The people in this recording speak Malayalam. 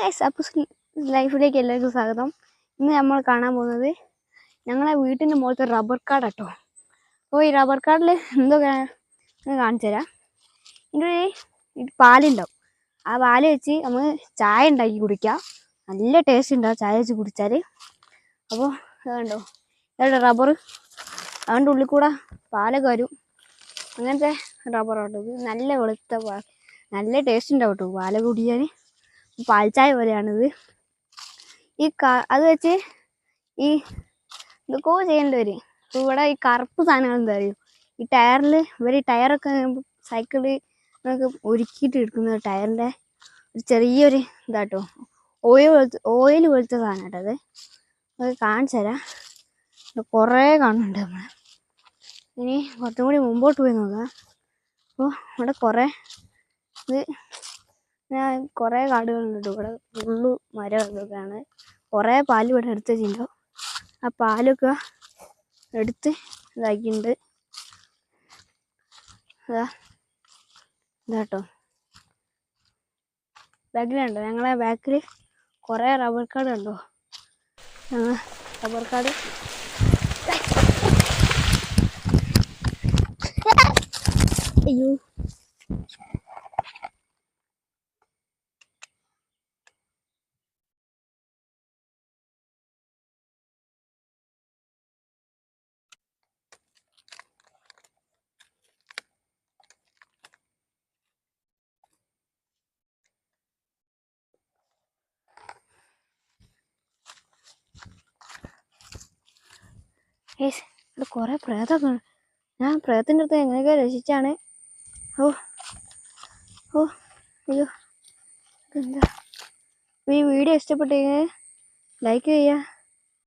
ഗൈസ്, അപ്പോൾ ലൈഫിലേക്ക് എല്ലാവർക്കും സ്വാഗതം. ഇന്ന് നമ്മൾ കാണാൻ പോകുന്നത് ഞങ്ങളെ വീട്ടിൻ്റെ മുകളിലത്തെ റബ്ബർ കാട് കേട്ടോ. അപ്പോൾ ഈ റബ്ബർ കാടിൽ എന്തൊക്കെ കാണിച്ചു തരാം. ഇതിൻ്റെ പാലുണ്ടാവും. ആ പാല് വെച്ച് നമ്മൾ ചായ ഉണ്ടാക്കി കുടിക്കാം. നല്ല ടേസ്റ്റ് ഉണ്ടാവും ചായ വെച്ച് കുടിച്ചാൽ. അപ്പോൾ കണ്ടോ, ഇതാണ് റബ്ബർ. അതുകൊണ്ട് ഉള്ളിൽ കൂടെ പാലൊക്കെ വരും. അങ്ങനത്തെ റബ്ബറാട്ടോ. ഇത് നല്ല വെളുത്ത പാൽ, നല്ല ടേസ്റ്റ് ഉണ്ടാവും കേട്ടോ പാല് കുടിക്കാൻ. പാൽച്ചായ പോലെയാണിത്. അത് വെച്ച് ഈ എന്തൊക്കെയോ ചെയ്യേണ്ടി വരും. അപ്പോൾ ഇവിടെ ഈ കറുപ്പ് സാധനങ്ങൾ എന്താ അറിയും, ഈ ടയറിൽ ഇവർ ടയറൊക്കെ സൈക്കിള് ഒക്കെ ഒരുക്കിയിട്ട് എടുക്കുന്ന ടയറിൻ്റെ ഒരു ചെറിയൊരു ഇതാട്ടോ, ഓയിൽ പോലത്തെ സാധനം കേട്ടോ. അത് കാണിച്ചു തരാം. കുറേ കാണുന്നുണ്ട് നമ്മൾ. ഇനി കുറച്ചും കൂടി മുമ്പോട്ട് പോയി നോക്കാം. അപ്പോൾ ഇവിടെ കുറേ കാടുകളുണ്ട്. ഇവിടെ ഫുള്ള് മരമൊക്കെയാണ്. കുറേ പാല് ഇവിടെ എടുത്ത് വെച്ചിട്ടുണ്ടാവും. ആ പാലൊക്കെ എടുത്ത് ഇതാക്കിയിട്ടുണ്ട്. ഇതാട്ടോ, ബാക്കിലുണ്ടോ, ഞങ്ങളെ ബാക്കിൽ കുറേ റബ്ബർ കാട് കണ്ടോ. റബ്ബർ കാട് അയ്യോ, ഇവിടെ കുറേ പ്രേതമൊക്കെ. ഞാൻ പ്രേതത്തിൻ്റെ അടുത്ത് എങ്ങനെയൊക്കെ രക്ഷിച്ചാണ്. അയ്യോ എന്താ. ഈ വീഡിയോ ഇഷ്ടപ്പെട്ടെങ്കിൽ ലൈക്ക് ചെയ്യുക,